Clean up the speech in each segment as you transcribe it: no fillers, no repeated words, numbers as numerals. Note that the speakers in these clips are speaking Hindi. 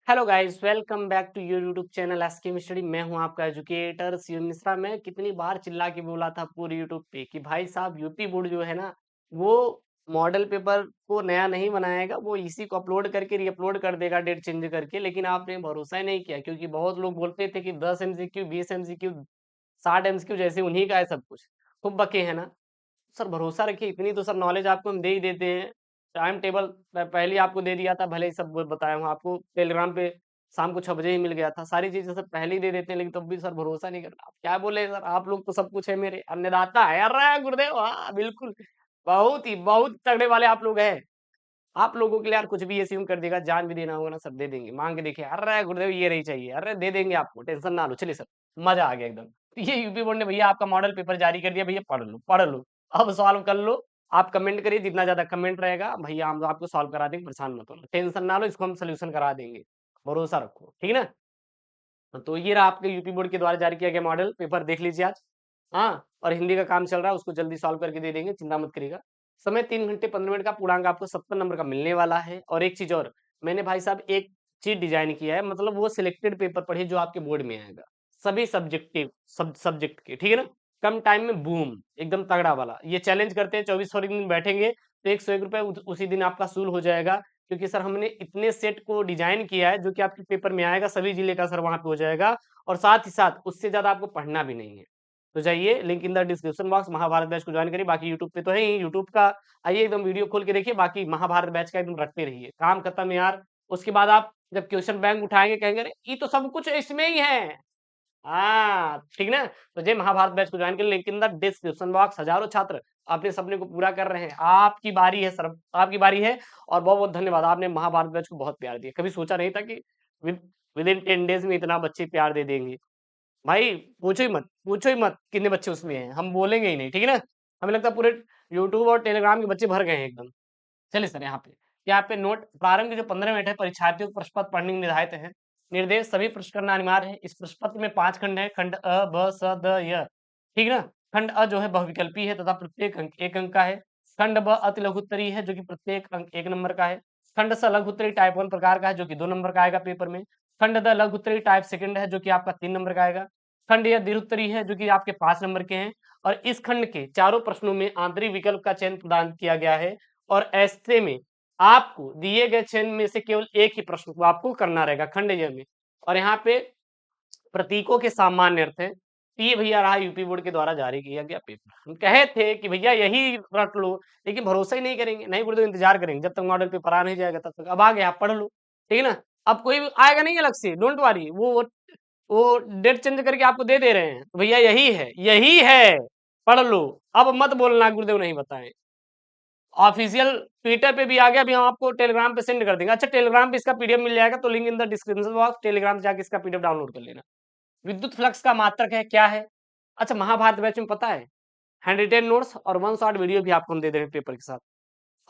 Hello guys, welcome back to your YouTube channel SK study. मैं हूं आपका एजुकेटर शिव मिश्रा। मैं कितनी बार चिल्ला के बोला था पूरे यूट्यूब पे कि भाई साहब यूपी बोर्ड जो है ना, वो मॉडल पेपर को नया नहीं बनाएगा, वो इसी को अपलोड करके रीअपलोड कर देगा डेट चेंज करके। लेकिन आपने भरोसा ही नहीं किया, क्योंकि बहुत लोग बोलते थे कि 10 MCQ 20 MCQ 60 MCQ जैसे उन्हीं का है सब कुछ। खूब बके है ना। सर भरोसा रखिए, इतनी तो सर नॉलेज आपको हम दे ही देते हैं। टाइम टेबल मैं पहले ही आपको दे दिया था, भले ही सब बताया हूँ आपको टेलीग्राम पे। शाम को 6 बजे ही मिल गया था, सारी चीजें सर पहले ही दे देते हैं, लेकिन तब भी सर भरोसा नहीं करना। आप क्या बोले सर, आप लोग तो सब कुछ है मेरे अन्नदाता है। अरे गुरुदेव, हाँ बिल्कुल। बहुत तगड़े वाले आप लोग हैं। आप लोगों के लिए यार कुछ भी अस्यूम कर देगा, जान भी देना होगा ना सब दे देंगे। मांग के देखिए, अरे गुरुदेव ये रही चाहिए, अरे दे देंगे आपको, टेंशन ना लो। चलिए सर, मजा आ गया एकदम। तो ये यूपी बोर्ड ने भैया आपका मॉडल पेपर जारी कर दिया, भैया पढ़ लो पढ़ लो। अब सॉल्व कर लो। आप कमेंट करिए, जितना ज्यादा कमेंट रहेगा भैया हम आपको सॉल्व करा देंगे, परेशान मत होना, टेंशन ना लो, इसको हम सोल्यूशन करा देंगे। भरोसा रखो, ठीक है ना। तो ये रहा आपके यूपी बोर्ड के द्वारा जारी किया गया मॉडल पेपर, देख लीजिए आज। हाँ, और हिंदी का काम चल रहा है, उसको जल्दी सॉल्व करके दे देंगे, चिंता मत करिएगा। समय 3 घंटे 15 मिनट का, पूर्णांक आपको 70 नंबर का मिलने वाला है। और एक चीज और, मैंने भाई साहब एक चीज डिजाइन किया है, मतलब वो सिलेक्टेड पेपर पढ़िए जो आपके बोर्ड में आएगा, सभी सब्जेक्टिव सब्जेक्ट के, ठीक है ना। कम टाइम में बूम, एकदम तगड़ा वाला ये चैलेंज करते हैं। 24 दिन बैठेंगे तो 101 रुपए उसी दिन आपका वसूल हो जाएगा। क्योंकि सर हमने इतने सेट को डिजाइन किया है जो कि आपके पेपर में आएगा, सभी जिले का सर वहां पे हो जाएगा। और साथ ही साथ उससे ज्यादा आपको पढ़ना भी नहीं है। तो जाइए, link in the description box, Mahabharat batch को ज्वाइन करिए। बाकी यूट्यूब पे तो है ही, यूट्यूब का आइए एकदम वीडियो खोल के देखिए। बाकी महाभारत बैच का एकदम रखते रहिए, काम खत्म यार। उसके बाद आप जब क्वेश्चन बैंक उठाएंगे कहेंगे अरे ये तो सब कुछ इसमें ही है। हाँ ठीक ना। तो जय महाभारत बैच को ज्वाइन कर, link in the description box. हजारों छात्र अपने सपने को पूरा कर रहे हैं, आपकी बारी है सर, आपकी बारी है। और बहुत बहुत धन्यवाद, आपने महाभारत बैच को बहुत प्यार दिया। कभी सोचा नहीं था कि विद विद इन 10 डेज में इतना बच्चे प्यार दे देंगे। भाई पूछो ही मत कितने बच्चे उसमें हैं, हम बोलेंगे ही नहीं, ठीक है ना। हमें लगता है पूरे यूट्यूब और टेलीग्राम के बच्चे भर गए हैं एकदम। चलिए सर, यहाँ पे नोट, प्रारंभ के जो 15 मिनट है परीक्षार्थियों को प्रश्न पत्र पढ़ने के निर्धारित है। निर्देश, सभी प्रश्न करना अनिवार्य है। इस प्रश्न पत्र में 5 खंड है, खंड अ ब स द य, ठीक है ना। खंड अ जो है बहुविकल्पी है तथा प्रत्येक अंक 1 अंक का है। खंड ब अति लघु उत्तरीय है जो कि प्रत्येक अंक 1 नंबर का है। खंड स लघु उत्तरीय टाइप 1 प्रकार का है जो कि 2 नंबर का आएगा पेपर में। खंड द लघु उत्तरीय टाइप सेकंड है जो कि आपका 3 नंबर का आएगा। खंड य दीर्घ उत्तरीय है जो कि आपके 5 नंबर के हैं। और इस खंड के चारों प्रश्नों में आंतरिक विकल्प का चयन प्रदान किया गया है। और ऐसे में आपको दिए गए चयन में से केवल एक ही प्रश्न को आपको करना रहेगा खंड य में। और यहाँ पे प्रतीकों के सामान्य अर्थ है। तो ये भैया रहा यूपी बोर्ड के द्वारा जारी किया गया पेपर। हम कहे थे कि भैया यही रट लो, लेकिन भरोसा ही नहीं करेंगे, नहीं बोले तो इंतजार करेंगे जब तक मॉडल पेपर आ नहीं जाएगा तब तक। अब आ गया, आप पढ़ लो, ठीक है ना। अब कोई आएगा नहीं अलग से, डोंट वरी, वो डेट चेंज करके आपको दे दे रहे हैं, तो भैया यही है, यही है, पढ़ लो। अब मत बोलना गुरुदेव नहीं बताएं। ऑफिशियल ट्विटर पे भी आ गया, अभी हम आपको टेलीग्राम पे सेंड कर देंगे। अच्छा, टेलीग्राम पे इसका पीडीएफ मिल जाएगा, तो link in the description box, Telegram से जाके इसका पीडीएफ डाउनलोड कर लेना। विद्युत फ्लक्स का मात्रक है क्या है। अच्छा, महाभारत बैच में पता है, हैंड रिटेन नोट्स और 1 शॉट वीडियो भी आपको हम दे देंगे पेपर के साथ,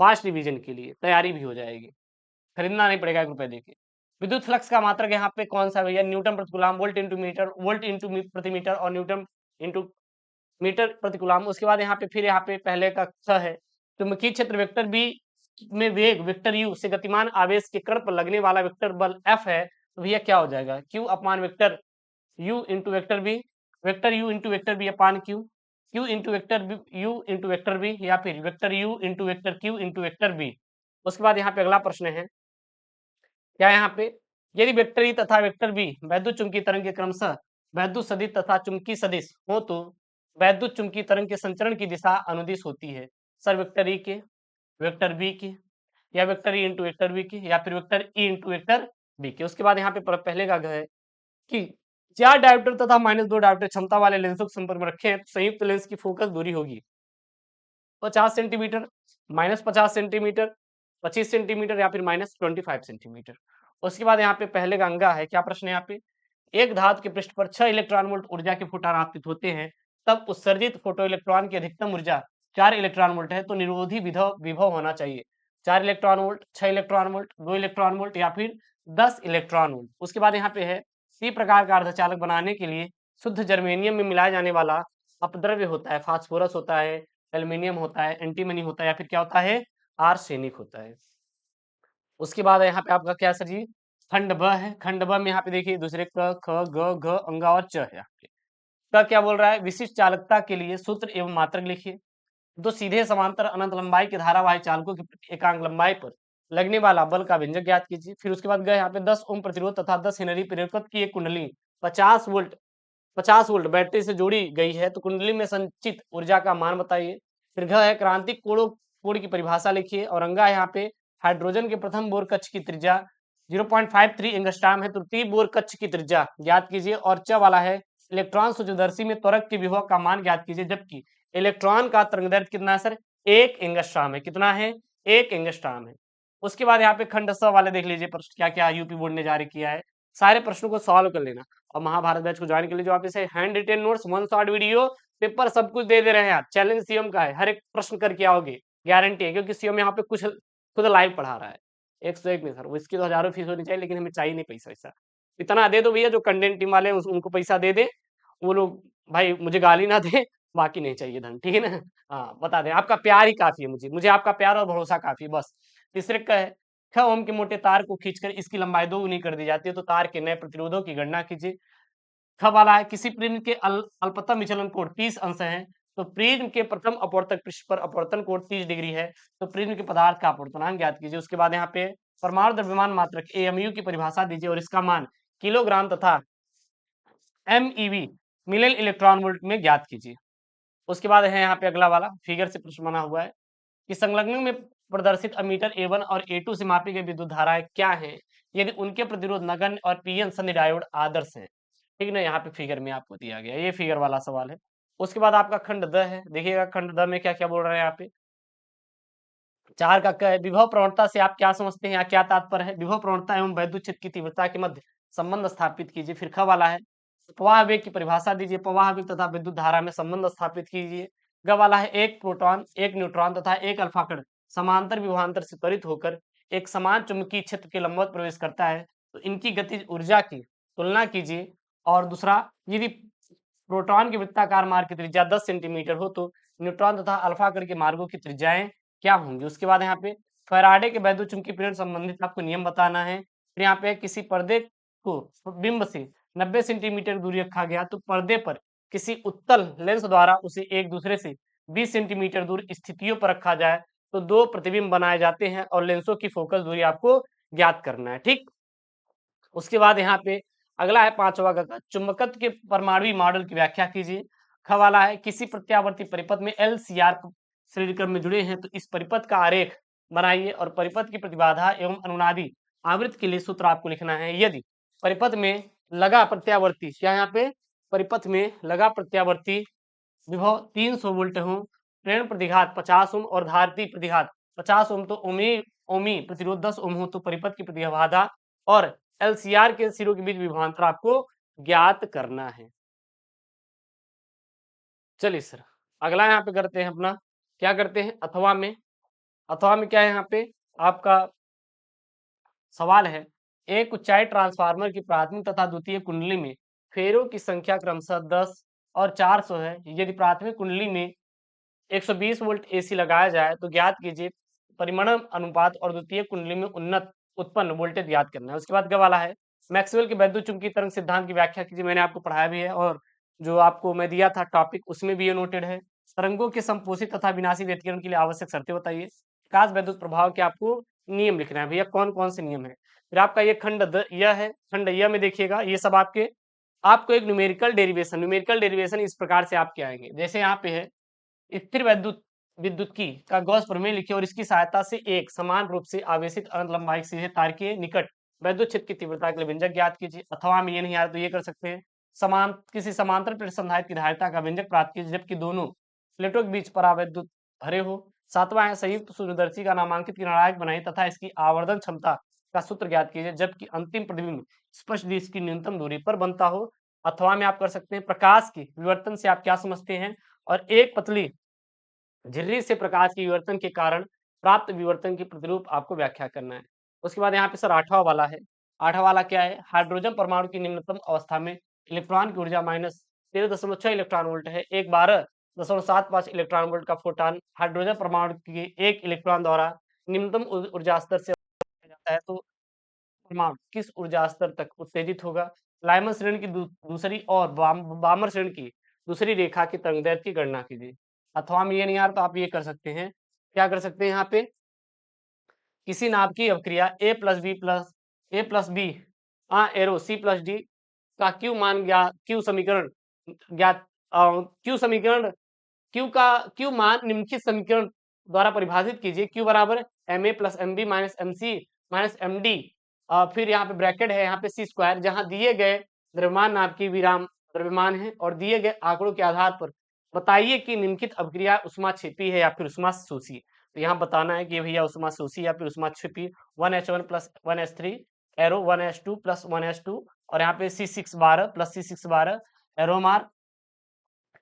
फास्ट रिवीजन के लिए तैयारी भी हो जाएगी। खरीदना नहीं पड़ेगा 1 रुपए देके। विद्युत फ्लक्स का मात्रक यहाँ पे कौन सा भैया, न्यूटन प्रति coulomb, volt into metre, volt into प्रति मीटर, और न्यूटन इंटू मीटर प्रति कूलम। उसके बाद यहाँ पे फिर यहाँ पे पहले का छ है। चुंबकीय क्षेत्र वेक्टर बी में वेग वेक्टर यू से गतिमान आवेश के कण पर लगने वाला वेक्टर बल एफ है। तो भैया क्या हो जाएगा, Q upon vector U into vector B, vector U into vector B upon Q, Q into vector B U into vector B, या फिर vector U into vector Q into vector B. उसके बाद यहाँ पे अगला प्रश्न है, क्या यहाँ पे, यदि वेक्टर ई तथा वेक्टर बी वैद्युत चुंबकीय तरंग के क्रमशः वैद्युत सदिश तथा चुंबकीय सदिश हो, तो वैद्युत चुंबकीय तरंग के संचरण की दिशा अनुदिश होती है। सर वेक्टर ई के, वेक्टर बी की, या vector E into vector B की, या फिर vector E into vector B के। उसके बाद यहाँ पे पहले का है कि 4 डायोप्टर तथा -2 डायोप्टर क्षमता वाले लेंसों के संपर्क में रखे हैं, तो संयुक्त लेंस की फोकस दूरी होगी 50 सेंटीमीटर, -50 सेंटीमीटर, 25 सेंटीमीटर, या फिर -25 सेंटीमीटर। उसके बाद यहाँ पे पहले का अंगा है, क्या प्रश्न है यहाँ पे, एक धातु के पृष्ठ पर 6 इलेक्ट्रॉन वोल्ट ऊर्जा के फोटॉन आपतित होते हैं, तब उत्सर्जित फोटो इलेक्ट्रॉन की अधिकतम ऊर्जा 4 इलेक्ट्रॉन वोल्ट है, तो निरोधी विभव विभव होना चाहिए 4 electron volt, 6 electron volt, 2 electron volt, या फिर 10 इलेक्ट्रॉन वोल्ट। उसके बाद यहाँ पे है, सी प्रकार का अर्धचालक बनाने के लिए शुद्ध जर्मेनियम में मिलाया जाने वाला अपद्रव्य होता है, फास्फोरस होता है, एल्यूमिनियम होता है, एंटीमनी होता है, या फिर क्या होता है, आर्सेनिक होता है। उसके बाद यहाँ पे आपका क्या है सर जी, खंड ब है, खंड ब में यहाँ पे देखिए दूसरे क, ख, ग, घ, अंगा और च है यहाँ पे। क क्या बोल रहा है? विशिष्ट चालकता के लिए सूत्र एवं मात्रक लिखिए। तो सीधे समांतर अनंत लंबाई के धारावाही चालकों की प्रति एकांक लंबाई पर लगने वाला बल का व्यंजक ज्ञात कीजिए। फिर उसके बाद गए यहाँ पे 10 ओम प्रतिरोध तथा 10 हेनरी प्रेरकत्व की एक कुंडली 50 वोल्ट बैटरी से जोड़ी गई है, तो कुंडली में संचित ऊर्जा का मान बताइए। फिर घ है क्रांतिक कोण की परिभाषा लिखिए। और अंगा है यहाँ पे हाइड्रोजन के प्रथम बोर कक्ष की त्रिज्या 0.53 एंगस्ट्रॉम है, तृतीय बोर कक्ष की त्रिज्या ज्ञात कीजिए। और च वाला है इलेक्ट्रॉन सूक्ष्मदर्शी में त्वरक के विभव का मान ज्ञात कीजिए, जबकि इलेक्ट्रॉन का तरंगदैर्ध्य कितना है सर? 1 एंगस्ट्रॉम है। कितना है? 1 एंगस्ट्रॉम है। उसके बाद यहाँ पे खंड स वाले देख लीजिए प्रश्न क्या क्या यूपी बोर्ड ने जारी किया है। सारे प्रश्नों को सॉल्व कर लेना। और महाभारत बैच को ज्वाइन के लिए जो आप इसे hand retain notes, one shot video, paper सब कुछ दे रहे हैं यार। चैलेंज सीएम का है, हर एक प्रश्न करके आओगे, गारंटी है, क्योंकि सीएम यहाँ पे कुछ खुद लाइव पढ़ा रहा है। 101 नहीं सर, वो इसकी तो हजारों फीस होनी चाहिए, लेकिन हमें चाहिए नहीं पैसा वैसा। इतना दे दो भैया, जो कंटेंट टीम वाले हैं उनको पैसा दे दे, वो लोग भाई मुझे गाली ना दे, बाकी नहीं चाहिए धन, ठीक है ना। हाँ बता दें, आपका प्यार ही काफी है, मुझे आपका प्यार और भरोसा काफी है बस। तीसरे का है 6 ओम के मोटे तार को खींचकर इसकी लंबाई 2 गुनी कर दी जाती है, तो तार के नए प्रतिरोधों की गणना कीजिए। ख वाला है किसी प्रिज्म के अल्पतम विचलन कोण 30 अंश है, तो प्रिज्म के प्रथम अपवर्तक पृष्ठ पर अपवर्तन कोण 30 डिग्री है, तो प्रिज्म के पदार्थ का अपवर्तनांक ज्ञात कीजिए। उसके बाद यहाँ पे परमाणु द्रव्यमान मात्रक एएमयू की परिभाषा दीजिए और इसका मान किलोग्राम तथा एमईवी मिलियन इलेक्ट्रॉन वोल्ट में ज्ञात कीजिए। उसके बाद है यहाँ पे अगला वाला फिगर से प्रश्न बना हुआ है कि संलग्न में प्रदर्शित अमीटर A1 और A2 से मापी गई विद्युत धाराएं क्या हैं यदि उनके प्रतिरोध नगण्य और पीएन संधि डायोड आदर्श है। ठीक ना, यहाँ पे फिगर में आपको दिया गया, ये फिगर वाला सवाल है। उसके बाद आपका खंड द है, देखिएगा खंड द में क्या क्या बोल रहे हैं यहाँ पे। 4 का क है विभव प्रवणता से आप क्या समझते हैं या क्या तात्पर्य है? विभव प्रवणता एवं वैद्युत क्षेत्र की तीव्रता के मध्य संबंध स्थापित कीजिए। फिर ख वाला है प्रवाह वेग की परिभाषा दीजिए, प्रवाह वेग तथा विद्युत धारा में संबंध स्थापित कीजिए। ग वाला है एक प्रोटॉन, एक न्यूट्रॉन तथा एक अल्फा कण समांतर विभवांतर से त्वरित होकर एक समान चुंबकीय क्षेत्र के लंबवत प्रवेश करता है, तो इनकी गतिज ऊर्जा की तुलना कीजिए। और दूसरा, यदि प्रोटॉन के वृत्ताकार मार्ग की त्रिज्या 10 सेंटीमीटर हो, तो न्यूट्रॉन तथा अल्फा कण के मार्गों की त्रिज्याएं क्या होंगी। उसके बाद यहाँ पे फैराडे के वैद्युत चुंबकीय प्रेरण संबंधित आपको नियम बताना है। फिर यहाँ पे किसी पर्दे को बिंब से 90 सेंटीमीटर दूरी रखा गया, तो पर्दे पर किसी उत्तल लेंस द्वारा उसे एक दूसरे से 20 सेंटीमीटर दूर स्थितियों पर रखा जाए, तो 2 प्रतिबिंब बनाए जाते हैं और लेंसों की फोकस दूरी आपको ज्ञात करना है। ठीक, उसके बाद यहाँ पे अगला है 5वां का चुंबकत्व के परमाणुवी मॉडल की व्याख्या कीजिए। ख वाला है किसी प्रत्यावर्ती परिपथ में एलसीआर श्रेणीक्रम में जुड़े हैं, तो इस परिपथ का आरेख बनाइए और परिपथ की प्रतिबाधा एवं अनुनादी आवृत्ति के लिए सूत्र आपको लिखना है। यदि परिपथ में लगा प्रत्यावर्ती क्या यहाँ पे परिपथ में लगा प्रत्यावर्ती विभव 300 वोल्ट हो, प्रेरण प्रतिघात 50 ओम और धारिती प्रतिघात 50 ओम, तो ओमी ओमी प्रतिरोध 10 ओम हो, तो परिपथ की प्रतिबाधा और एलसीआर के सिरों के बीच विभवांतर आपको ज्ञात करना है। चलिए सर, अगला यहाँ पे करते हैं अपना, क्या करते हैं अथवा में क्या है यहाँ पे आपका सवाल है एक ऊंचाई ट्रांसफार्मर की प्राथमिक तथा द्वितीय कुंडली में फेरों की संख्या क्रमशः 10 और 400 है। यदि प्राथमिक कुंडली में 120 वोल्ट एसी लगाया जाए, तो ज्ञात कीजिए परिमाण अनुपात और द्वितीय कुंडली में उन्नत उत्पन्न वोल्टेज ज्ञात करना है। उसके बाद क्या वाला है मैक्सवेल के वैद्युत चुंबकीय तरंग सिद्धांत की व्याख्या कीजिए। मैंने आपको पढ़ाया भी है और जो आपको मैं दिया था टॉपिक उसमें भी ये नोटेड है। तरंगों के संपोषित तथा विनाशी व्यतिकरण के लिए आवश्यक शर्तें बताइए। प्रकाश वैद्युत प्रभाव के आपको नियम लिखना है भैया, कौन कौन से नियम है। फिर आपका ये खंड यह है, खंड यह में देखिएगा ये सब आपको एक न्यूमेरिकल डेरिवेशन इस प्रकार से आपके आएंगे। जैसे यहाँ पे है स्थिर विद्युत का गॉस प्रमेय लिखिए और इसकी सहायता से एक समान रूप से आवेशित अनंत लंबाई के सीधे तार के निकट वैद्युत क्षेत्र की तीव्रता के लिए व्यंजक ज्ञात कीजिए। अथवा में ये नहीं आ रहा तो ये कर सकते हैं किसी समांतर प्लेट संधारित्र की धारिता का व्यंजक प्राप्त कीजिए जबकि दोनों प्लेटों के बीच परावैद्युत भरे हो। 7वां है संयुक्त सूर्यदर्शी का नामांकित किरणनायक बनाइए तथा इसकी आवर्धन क्षमता का सूत्र ज्ञात कीजिए जबकि अंतिम प्रतिबिंब स्पष्ट दिश की न्यूनतम दूरी पर बनता हो। अथवा में आप कर सकते हैं प्रकाश की विवर्तन से आप क्या समझते हैं और एक पतली झिर्री से प्रकाश के विवर्तन के कारण प्राप्त विवर्तन की प्रतिरूप आपको व्याख्या करना है। उसके बाद यहाँ पे सर 8वां वाला है। 8वां वाला क्या है हाइड्रोजन परमाणु की निम्नतम अवस्था में इलेक्ट्रॉन की ऊर्जा -13.6 इलेक्ट्रॉन वोल्ट है। एक 12.75 इलेक्ट्रॉन वोल्ट का फोटॉन हाइड्रोजन परमाणु के एक इलेक्ट्रॉन द्वारा निम्नतम ऊर्जा स्तर से जाता है, तो परमाणु किस ऊर्जा स्तर तक उत्तेजित होगा? लाइमन श्रेणी की दूसरी और बामर श्रेणी की दूसरी रेखा की तरंगदैर्घ्य की गणना कीजिए। अथवा में ये नहीं आ रहा तो आप ये कर सकते हैं, क्या कर सकते हैं यहाँ पे, किसी नाभ की अवक्रिया A plus B arrow C plus D का क्यू समीकरण ज्ञात क्यू समीकरण क्यू मान निम्नलिखित समीकरण द्वारा परिभाषित कीजिए। क्यू बराबर M A plus M B minus M C minus M D, फिर यहाँ पे ब्रैकेट है, यहाँ पे सी स्क्वायर, जहां दिए गए द्रव्यमान नाभ की विराम द्रव्यमान है और दिए गए आंकड़ों के आधार पर बताइए कि निम्नलिखित अभिक्रिया उष्माक्षेपी है या फिर उष्मा शोषी। तो यहाँ बताना है कि भैया उष्मा शोषी या फिर उष्माक्षेपी। 1H1 plus 1H3 arrow 1H2 plus 1H2 और यहाँ पे C612 प्लस C612 एरो मार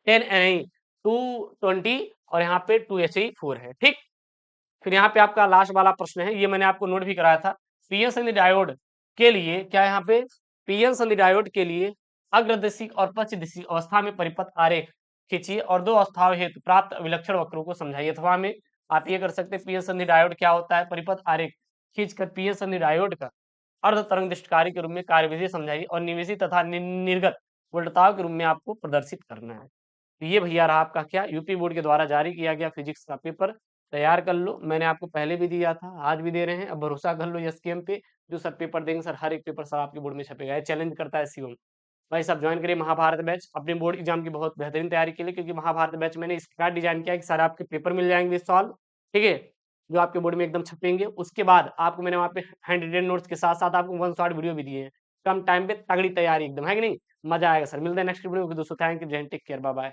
10 220 और यहाँ पे 2He4 है। ठीक, फिर यहाँ पे आपका लास्ट वाला प्रश्न है, ये मैंने आपको नोट भी कराया था। पीएन संधि डायोड के लिए क्या, यहाँ पे पीएन संधि डायोड के लिए अग्रदिशी और पश्चदिशी अवस्था में परिपथ आरेख खींचिए और दो अवस्थाओं हेतु प्राप्त विलक्षण वक्रों को समझाइए। अथवा में आप ये कर सकते हैं, पीएन संधि डायोड क्या होता है, परिपथ आरेख खींचकर पीएन संधि डायोड का अर्ध तरंग दृष्टिकारी के रूप में कार्यविधि समझाइए और निवेशी तथा निर्गत वोल्टताओं के रूप में आपको प्रदर्शित करना है। तो ये भैया रहा आपका क्या, यूपी बोर्ड के द्वारा जारी किया गया फिजिक्स का पेपर। तैयार कर लो, मैंने आपको पहले भी दिया था, आज भी दे रहे हैं, अब भरोसा कर लो एसकेएम पे। जो सर पेपर देंगे सर, हर एक पेपर सर आपके बोर्ड में छपेगा, ये चैलेंज करता है शिवम। भाई साहब ज्वाइन करिए महाभारत बैच अपने बोर्ड एग्जाम की बहुत बेहतरीन तैयारी के लिए, क्योंकि महाभारत बैच मैंने इस प्रकार डिजाइन किया है कि सर आपके पेपर मिल जाएंगे सॉल्व, ठीक है, जो आपके बोर्ड में एकदम छपेंगे। उसके बाद आपको मैंने वहाँ पे हैंड रिटेन नोट्स के साथ साथ आपको 1 शॉट वीडियो भी दिए हैं, कम टाइम पे तगड़ी तैयारी एकदम, है कि नहीं, मजा आएगा सर। मिलते हैं नेक्स्ट वीडियो में दोस्तों, थैंक यू, जय Hind, take care, bye bye.